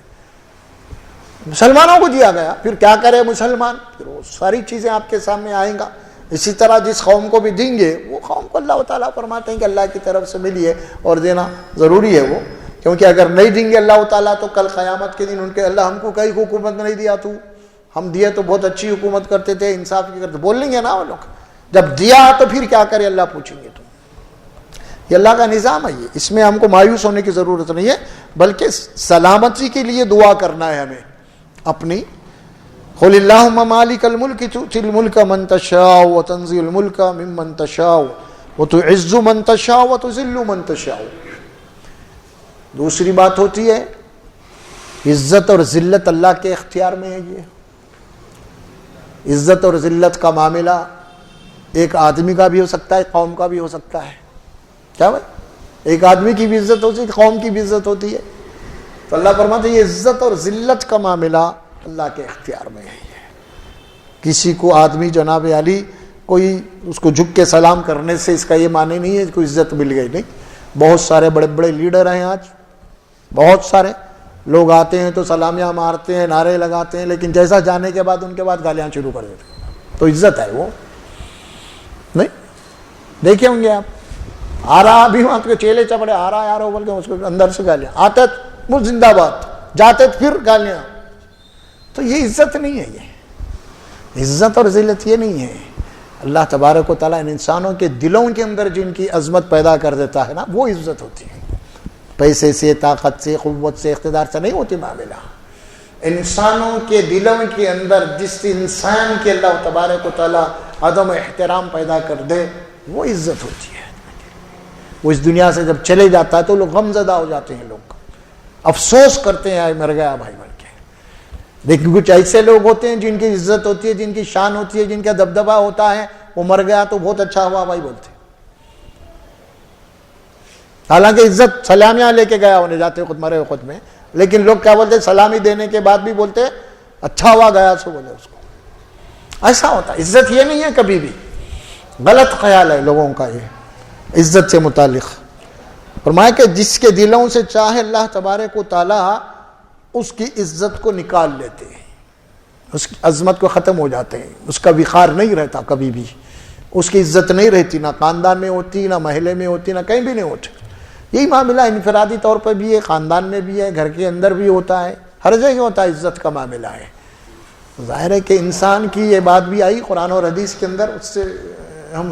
مسلمانوں کو دیا گیا۔ پھر کیا کرے مسلمان، پھر وہ ساری چیزیں آپ کے سامنے آئیں گا۔ اسی طرح جس قوم کو بھی دیں گے وہ قوم کو اللہ تعالیٰ فرماتے ہیں کہ اللہ کی طرف سے ملی ہے اور دینا ضروری ہے وہ، کیونکہ اگر نہیں دیں گے اللہ تعالیٰ تو کل قیامت کے دن ان کے اللہ ہم کو کئی حکومت نہیں دیا، تو ہم دیے تو بہت اچھی حکومت کرتے تھے، انصاف کی کرتے، بول لیں گے نا وہ لوگ، جب دیا تو پھر کیا کرے اللہ پوچھیں گے۔ تو یہ اللہ کا نظام ہے، یہ اس میں ہم کو مایوس ہونے کی ضرورت نہیں ہے، بلکہ سلامتی کے لیے دعا کرنا ہے ہمیں اپنی۔ قل اللہم مالک الملک تؤتی الملک من تشاء وتنزع الملک ممن تشاء وتعز من تشاء وتذل من تشاء۔ دوسری بات ہوتی ہے عزت اور ذلت اللہ کے اختیار میں ہے۔ یہ عزت اور ذلت کا معاملہ ایک آدمی کا بھی ہو سکتا ہے، قوم کا بھی ہو سکتا ہے۔ کیا بھائی، ایک آدمی کی بھی عزت ہوتی ہے، قوم کی بھی عزت ہوتی ہے۔ تو اللہ فرماتے ہیں یہ عزت اور ذلت کا معاملہ اللہ کے اختیار میں ہے۔ کسی کو آدمی جناب علی کوئی اس کو جھک کے سلام کرنے سے اس کا یہ معنی نہیں ہے کوئی عزت مل گئی، نہیں۔ بہت سارے بڑے بڑے لیڈر ہیں آج، بہت سارے لوگ آتے ہیں تو سلامیاں مارتے ہیں، نعرے لگاتے ہیں، لیکن جیسا جانے کے بعد ان کے بعد گالیاں شروع کر دیتے ہیں۔ تو عزت ہے وہ؟ نہیں، دیکھے ہوں گے آپ، آ رہا بھی وہاں کے چیلے چپڑے آ رہا یارو بول کے اس کو اندر سے گالیاں، آتے وہ زندہ باد، جاتے پھر گالیاں۔ تو یہ عزت نہیں ہے، یہ عزت اور ذلت یہ نہیں ہے۔ اللہ تبارک و تعالیٰ ان انسانوں کے دلوں کے اندر جن کی عظمت پیدا کر دیتا ہے نا، وہ عزت ہوتی ہے۔ پیسے سے، طاقت سے، قوت سے، اقتدار سے نہیں ہوتی معاملہ۔ انسانوں کے دلوں کے اندر جس انسان کے اللہ تبارک و تعالیٰ عدم احترام پیدا کر دے وہ عزت ہوتی ہے۔ وہ اس دنیا سے جب چلے جاتا ہے تو لوگ غم زدہ ہو جاتے ہیں، لوگ افسوس کرتے ہیں مر گیا بھائی مر کے۔ لیکن کچھ ایسے لوگ ہوتے ہیں جن کی عزت ہوتی ہے، جن کی شان ہوتی ہے، جن کا دبدبہ ہوتا ہے، وہ مر گیا تو بہت اچھا ہوا بھائی بولتے ہیں۔ حالانکہ عزت سلامیاں لے کے گیا انہیں جاتے خود مرے خود میں، لیکن لوگ کیا بولتے، سلامی دینے کے بعد بھی بولتے اچھا ہوا گیا سو بولے اس کو۔ ایسا ہوتا ہے، عزت یہ نہیں ہے کبھی بھی، غلط خیال ہے لوگوں کا یہ عزت سے متعلق۔ فرمایا کہ جس کے دلوں سے چاہے اللہ تبارک و تعالیٰ اس کی عزت کو نکال لیتے ہیں، اس کی عظمت کو ختم ہو جاتے ہیں، اس کا وقار نہیں رہتا کبھی بھی، اس کی عزت نہیں رہتی، نہ خاندان میں ہوتی، نہ محلے میں ہوتی، نہ کہیں بھی نہیں ہوتی۔ یہی معاملہ انفرادی طور پر بھی ہے، خاندان میں بھی ہے، گھر کے اندر بھی ہوتا ہے، ہر جگہ ہوتا ہے، عزت کا معاملہ ہے۔ ظاہر ہے کہ انسان کی یہ بات بھی آئی قرآن اور حدیث کے اندر، اس سے ہم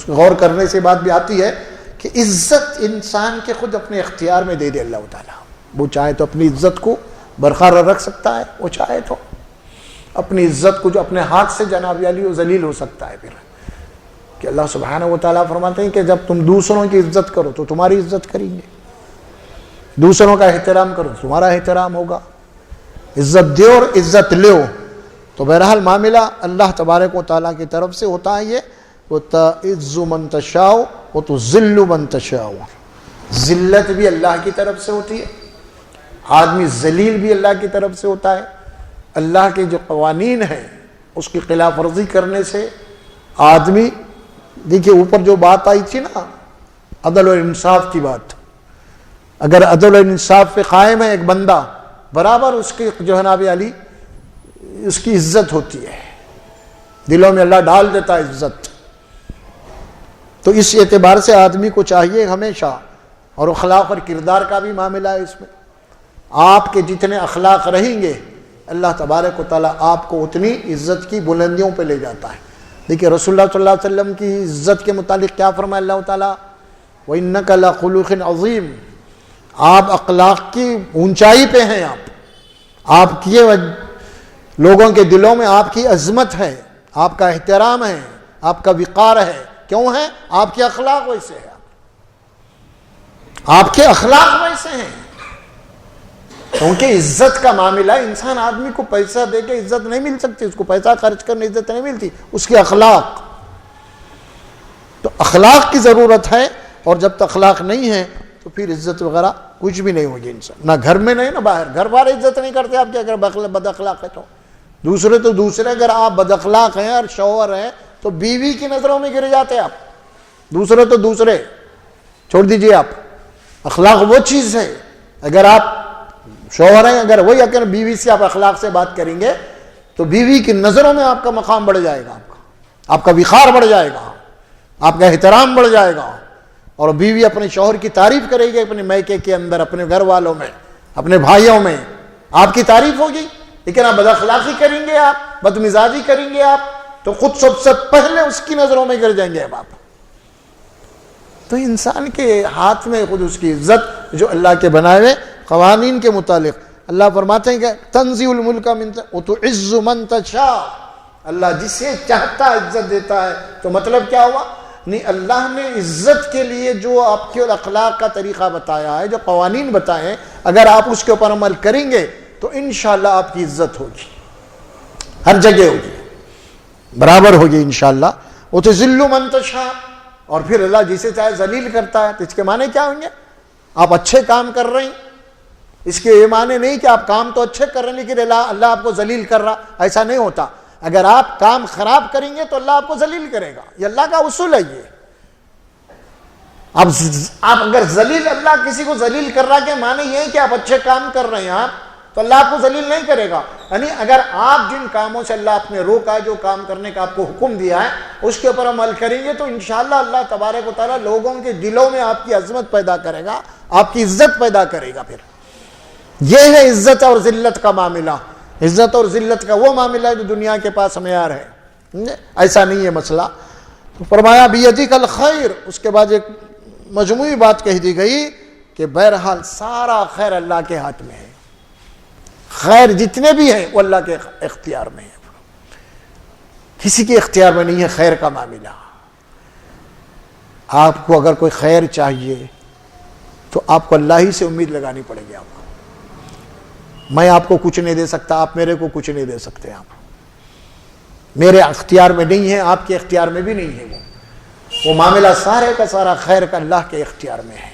غور کرنے سے بات بھی آتی ہے کہ عزت انسان کے خود اپنے اختیار میں دے دے اللہ تعالیٰ۔ وہ چاہے تو اپنی عزت کو برقرار رکھ سکتا ہے، وہ چاہے تو اپنی عزت کو جو اپنے ہاتھ سے جناب علی و ذلیل ہو سکتا ہے۔ پھر کہ اللہ سبحانہ و تعالیٰ فرماتے ہیں کہ جب تم دوسروں کی عزت کرو تو تمہاری عزت کریں گے، دوسروں کا احترام کرو تمہارا احترام ہوگا، عزت دے اور عزت لو۔ تو بہرحال معاملہ اللہ تبارک و تعالیٰ کی طرف سے ہوتا ہے یہ، وَتَعِزُّ مَن تَشَاءُ وَتُذِلُّ مَن تَشَاءُ۔ ذلت بھی اللہ کی طرف سے ہوتی ہے، آدمی ذلیل بھی اللہ کی طرف سے ہوتا ہے۔ اللہ کے جو قوانین ہیں اس کی خلاف ورزی کرنے سے آدمی، دیکھیے اوپر جو بات آئی تھی نا عدل و انصاف کی بات، اگر عدل و انصاف پہ قائم ہے ایک بندہ، برابر اس کی جو جناب علی اس کی عزت ہوتی ہے، دلوں میں اللہ ڈال دیتا ہے عزت۔ تو اس اعتبار سے آدمی کو چاہیے ہمیشہ، اور اخلاق اور کردار کا بھی معاملہ ہے اس میں، آپ کے جتنے اخلاق رہیں گے اللہ تبارک و تعالیٰ آپ کو اتنی عزت کی بلندیوں پہ لے جاتا ہے۔ دیکھیے رسول اللہ صلی اللہ علیہ وسلم کی عزت کے متعلق کیا فرمایا اللہ تعالیٰ، وَإِنَّكَ لَخُلُقٍ عَظِيمٍ، آپ اخلاق کی اونچائی پہ ہیں، آپ کی لوگوں کے دلوں میں آپ کی عظمت ہے، آپ کا احترام ہے، آپ کا وقار ہے۔ کیوں ہے؟ آپ کے اخلاق ویسے ہے، آپ کے اخلاق ویسے ہیں. کیونکہ عزت کا معاملہ انسان آدمی کو پیسہ دے کے عزت نہیں مل سکتی, اس کو پیسہ خرچ کرنے عزت نہیں ملتی, اس کے اخلاق. تو اخلاق کی ضرورت ہے, اور جب تک اخلاق نہیں ہے تو پھر عزت وغیرہ کچھ بھی نہیں ہوگی انسان, نہ گھر میں نہیں نہ باہر. گھر والے عزت نہیں کرتے آپ کے اگر بد اخلاق ہے تو دوسرے اگر آپ بد اخلاق ہیں اور شوہر ہیں تو بیوی کی نظروں میں گر جاتے آپ. دوسرے چھوڑ دیجئے آپ. اخلاق وہ چیز ہے, اگر آپ شوہر ہیں, اگر وہی اگر بیوی سے آپ اخلاق سے بات کریں گے تو بیوی کی نظروں میں آپ کا مقام بڑھ جائے گا, آپ کا وقار بڑھ جائے گا, آپ کا احترام بڑھ جائے گا, اور بیوی اپنے شوہر کی تعریف کرے گی اپنے میکے کے اندر, اپنے گھر والوں میں, اپنے بھائیوں میں آپ کی تعریف ہوگی. لیکن آپ بد اخلاقی کریں گے, آپ بد مزاجی کریں گے آپ, تو خود سب سے پہلے اس کی نظروں میں گر جائیں گے اب آپ. تو انسان کے ہاتھ میں خود اس کی عزت جو اللہ کے بنائے ہوئے قوانین کے متعلق. اللہ فرماتے ہیں کہ تنزیع الملک من وتعز من تشاء, اللہ جسے چاہتا عزت دیتا ہے. تو مطلب کیا ہوا؟ نہیں, اللہ نے عزت کے لیے جو آپ کے اخلاق کا طریقہ بتایا ہے, جو قوانین بتائے ہیں, اگر آپ اس کے اوپر عمل کریں گے تو انشاءاللہ آپ کی عزت ہوگی, ہر جگہ ہوگی, برابر ہوگی انشاءاللہ. وتذل من تشاء, اور پھر اللہ جسے چاہے ذلیل کرتا ہے. تو اس کے معنی کیا ہوں گے؟ آپ اچھے کام کر رہے ہیں, اس کے یہ معنی نہیں کہ آپ کام تو اچھے کر رہے ہیں لیکن اللہ آپ کو ذلیل کر رہا, ایسا نہیں ہوتا. اگر آپ کام خراب کریں گے تو اللہ آپ کو ذلیل کرے گا, یہ اللہ کا اصول ہے. یہ آپ اگر ذلیل, اللہ کسی کو ذلیل کر رہا کہ معنی یہ ہے کہ آپ اچھے کام کر رہے ہیں آپ, تو اللہ آپ کو ذلیل نہیں کرے گا. یعنی اگر آپ جن کاموں سے اللہ آپ نے روکا ہے, جو کام کرنے کا آپ کو حکم دیا ہے, اس کے اوپر عمل کریں گے تو انشاءاللہ اللہ تبارک و تعالیٰ لوگوں کے دلوں میں آپ کی عظمت پیدا کرے گا, آپ کی عزت پیدا کرے گا. پھر یہ ہے عزت اور ذلت کا معاملہ. عزت اور ذلت کا وہ معاملہ ہے جو دنیا کے پاس معیار ہے, ایسا نہیں ہے مسئلہ. تو فرمایا بیدک الخیر, اس کے بعد ایک مجموعی بات کہہ دی گئی کہ بہرحال سارا خیر اللہ کے ہاتھ میں ہے. خیر جتنے بھی ہیں وہ اللہ کے اختیار میں ہے, کسی کے اختیار میں نہیں ہے خیر کا معاملہ. آپ کو اگر کوئی خیر چاہیے تو آپ کو اللہ ہی سے امید لگانی پڑے گی. آپ کو میں آپ کو کچھ نہیں دے سکتا, آپ میرے کو کچھ نہیں دے سکتے. آپ میرے اختیار میں نہیں ہے, آپ کے اختیار میں بھی نہیں ہے. وہ معاملہ سارے کا سارا خیر کا اللہ کے اختیار میں ہے.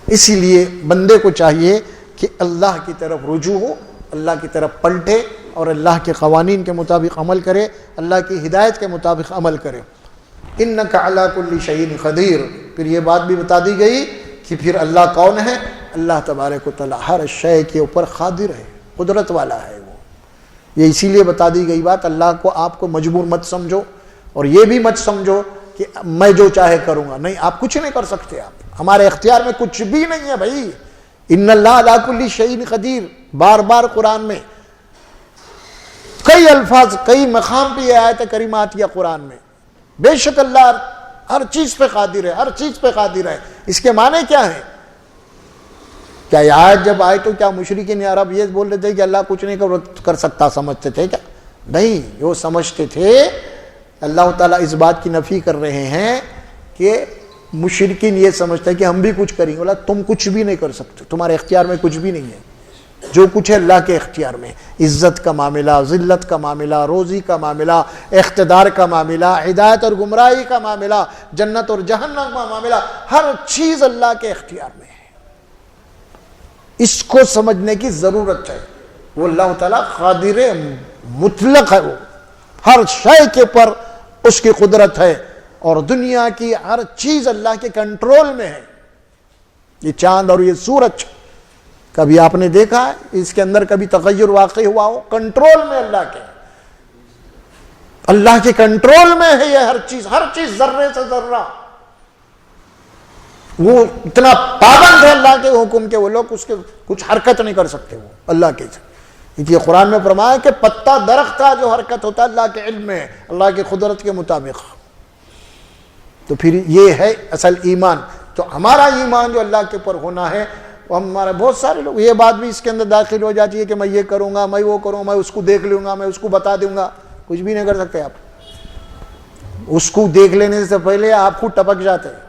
اسی لیے بندے کو چاہیے کہ اللہ کی طرف رجوع ہو, اللہ کی طرف پلٹے اور اللہ کے قوانین کے مطابق عمل کرے, اللہ کی ہدایت کے مطابق عمل کرے. انک علی کل شیء قدیر. پھر یہ بات بھی بتا دی گئی کہ پھر اللہ کون ہے؟ اللہ تبارک و تعالیٰ ہر شے کے اوپر قادر ہے, قدرت والا ہے وہ. یہ اسی لیے بتا دی گئی بات. اللہ کو آپ کو مجبور مت سمجھو, اور یہ بھی مت سمجھو کہ میں جو چاہے کروں گا. نہیں, آپ کچھ نہیں کر سکتے. آپ ہمارے اختیار میں کچھ بھی نہیں ہے بھائی. ان اللہ علی کل شیء قدیر, بار بار قرآن میں کئی الفاظ کئی مقام پہ یہ آیت کریمہ آتی ہے قرآن میں. بے شک اللہ ہر چیز پہ قادر ہے, ہر چیز پہ قادر ہے. اس کے معنی کیا ہے؟ کیا یہ آیت جب آئے تو کیا مشرکین عرب یہ بول رہے تھے کہ اللہ کچھ نہیں کر سکتا سمجھتے تھے کیا؟ نہیں, وہ سمجھتے تھے. اللہ تعالیٰ اس بات کی نفی کر رہے ہیں کہ مشرکین یہ سمجھتے ہیں کہ ہم بھی کچھ کریں گے. بولا تم کچھ بھی نہیں کر سکتے, تمہارے اختیار میں کچھ بھی نہیں ہے. جو کچھ ہے اللہ کے اختیار میں. عزت کا معاملہ, ذلت کا معاملہ, روزی کا معاملہ, اقتدار کا معاملہ, ہدایت اور گمراہی کا معاملہ, جنت اور جہنم کا معاملہ, ہر چیز اللہ کے اختیار میں ہے. اس کو سمجھنے کی ضرورت ہے. وہ اللہ تعالیٰ قادر مطلق ہے, وہ ہر شے کے اوپر اس کی قدرت ہے, اور دنیا کی ہر چیز اللہ کے کنٹرول میں ہے. یہ چاند اور یہ سورج کبھی آپ نے دیکھا ہے اس کے اندر کبھی تغیر واقع ہوا ہو؟ کنٹرول میں اللہ کے کنٹرول میں ہے یہ ہر چیز ذرے سے ذرہ. وہ اتنا پابند ہے اللہ کے حکم کے, وہ لوگ اس کے کچھ حرکت نہیں کر سکتے. وہ اللہ کے یہ قرآن میں فرمایا کہ پتا درخت تھا جو حرکت ہوتا ہے اللہ کے علم میں, اللہ کی قدرت کے مطابق. تو پھر یہ ہے اصل ایمان. تو ہمارا ایمان جو اللہ کے اوپر ہونا ہے, ہمارے بہت سارے لوگ یہ بات بھی اس کے اندر داخل ہو جاتی ہے کہ میں یہ کروں گا, میں وہ کروں گا, میں اس کو دیکھ لوں گا, میں اس کو بتا دوں گا. کچھ بھی نہیں کر سکتے آپ. اس کو دیکھ لینے سے پہلے آپ خود ٹپک جاتے ہیں.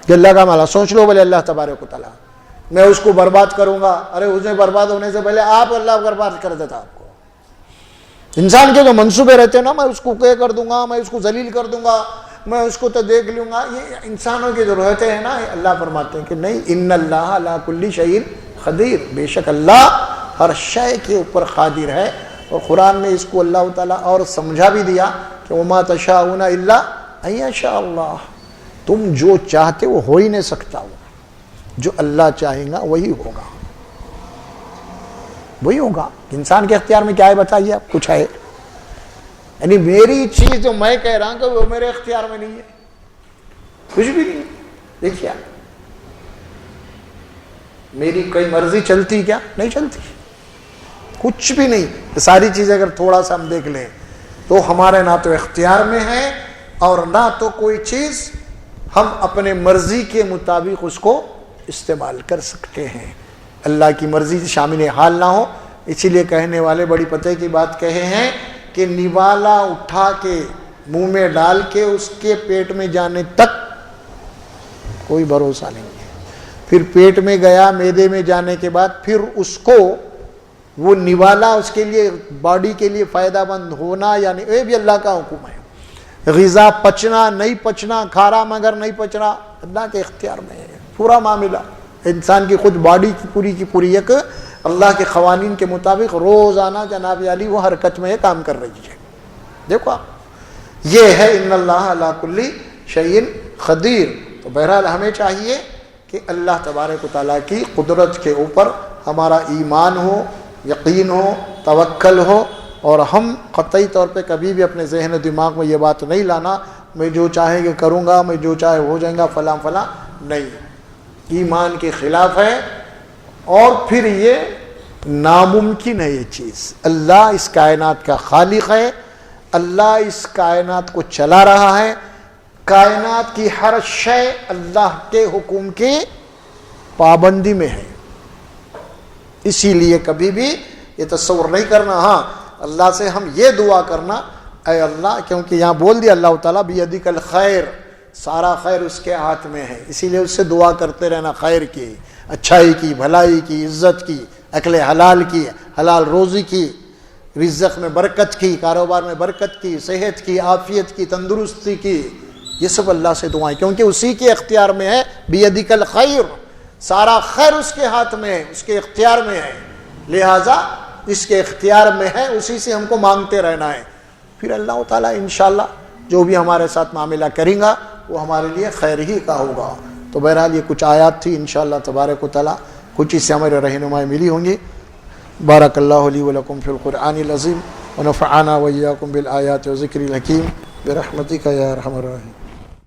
کہ اللہ کا مالا سوچ لو بولے اللہ تبارک و تعالیٰ میں اس کو برباد کروں گا، ارے اسے برباد ہونے سے پہلے آپ اللہ برباد کر دیتا آپ کو۔ انسان کے جو منصوبے رہتے ہیں نا، میں اس کو کیا کر دوں گا، میں اس کو ذلیل کر دوں گا، میں اس کو تو دیکھ لوں گا، یہ انسانوں کی جو رہتے ہیں نا، اللہ فرماتے ہیں کہ نہیں، ان اللہ علی کل شیء قدیر، بے شک اللہ ہر شے کے اوپر قادر ہے۔ اور قرآن میں اس کو اللہ تعالیٰ اور سمجھا بھی دیا کہ وما تشاءون الا ان یشاء اللہ، تم جو چاہتے وہ ہو ہی نہیں سکتا، وہ جو اللہ چاہے گا وہی ہوگا، وہی ہوگا۔ انسان کے اختیار میں کیا ہے بتائیے آپ؟ کچھ ہے؟ یعنی میری چیز جو میں کہہ رہا ہوں کہ وہ میرے اختیار میں نہیں ہے، کچھ بھی نہیں۔ دیکھیے میری کوئی مرضی چلتی کیا؟ نہیں چلتی، کچھ بھی نہیں۔ یہ ساری چیزیں اگر تھوڑا سا ہم دیکھ لیں تو ہمارے نہ تو اختیار میں ہے اور نہ تو کوئی چیز ہم اپنے مرضی کے مطابق اس کو استعمال کر سکتے ہیں۔ اللہ کی مرضی شامل حال نہ ہو، اسی لیے کہنے والے بڑی پتہ کی بات کہے ہیں کہ نوالا اٹھا کے منہ میں ڈال کے اس کے پیٹ میں جانے تک کوئی بھروسہ نہیں ہے، پھر پیٹ میں گیا، معدے میں جانے کے بعد پھر اس کو وہ نوالا اس کے لیے باڈی کے لیے فائدہ مند ہونا یا نہیں، یہ بھی اللہ کا حکم ہے۔ غذا پچنا نہیں پچنا، کھارا مگر نہیں پچنا، اللہ کے اختیار میں ہے پورا معاملہ۔ انسان کی خود باڈی کی پوری ایک اللہ کے قوانین کے مطابق روزانہ جناب علی وہ حرکت میں کام کر رہی ہے۔ دیکھو آپ، یہ ہے ان اللہ علی کل شیء قدیر۔ تو بہرحال ہمیں چاہیے کہ اللہ تبارک و تعالیٰ کی قدرت کے اوپر ہمارا ایمان ہو، یقین ہو، توکل ہو، اور ہم قطعی طور پہ کبھی بھی اپنے ذہن و دماغ میں یہ بات نہیں لانا میں جو چاہے کہ کروں گا، میں جو چاہے ہو جائیں گا، فلاں فلاں نہیں، ایمان کے خلاف ہے۔ اور پھر یہ ناممکن ہے یہ چیز۔ اللہ اس کائنات کا خالق ہے، اللہ اس کائنات کو چلا رہا ہے، کائنات کی ہر شے اللہ کے حکم کی پابندی میں ہے۔ اسی لیے کبھی بھی یہ تصور نہیں کرنا، ہاں اللہ سے ہم یہ دعا کرنا، اے اللہ، کیونکہ یہاں بول دیا اللہ تعالیٰ بیدک الخیر، سارا خیر اس کے ہاتھ میں ہے، اسی لیے اس سے دعا کرتے رہنا، خیر کی، اچھائی کی، بھلائی کی، عزت کی، اکل حلال کی، حلال روزی کی، رزق میں برکت کی، کاروبار میں برکت کی، صحت کی، عافیت کی، تندرستی کی، یہ سب اللہ سے دعائیں، کیونکہ اسی کے اختیار میں ہے، بیدک الخیر، سارا خیر اس کے ہاتھ میں ہے، اس کے اختیار میں ہے، لہٰذا اس کے اختیار میں ہے، اسی سے ہم کو مانگتے رہنا ہے۔ پھر اللہ تعالیٰ انشاءاللہ جو بھی ہمارے ساتھ معاملہ کریں گا وہ ہمارے لیے خیر ہی کا ہوگا۔ تو بہرحال یہ کچھ آیات تھی، انشاءاللہ تبارک و تعالیٰ کچھ اس سے ہمارے رہنمائی ملی ہوں گی۔ بارک اللہ لی ولکم فی القرآن العظیم ونفعنا وإیاکم بالآیات وذکر الحکیم برحمتک یا ارحم الراحمین۔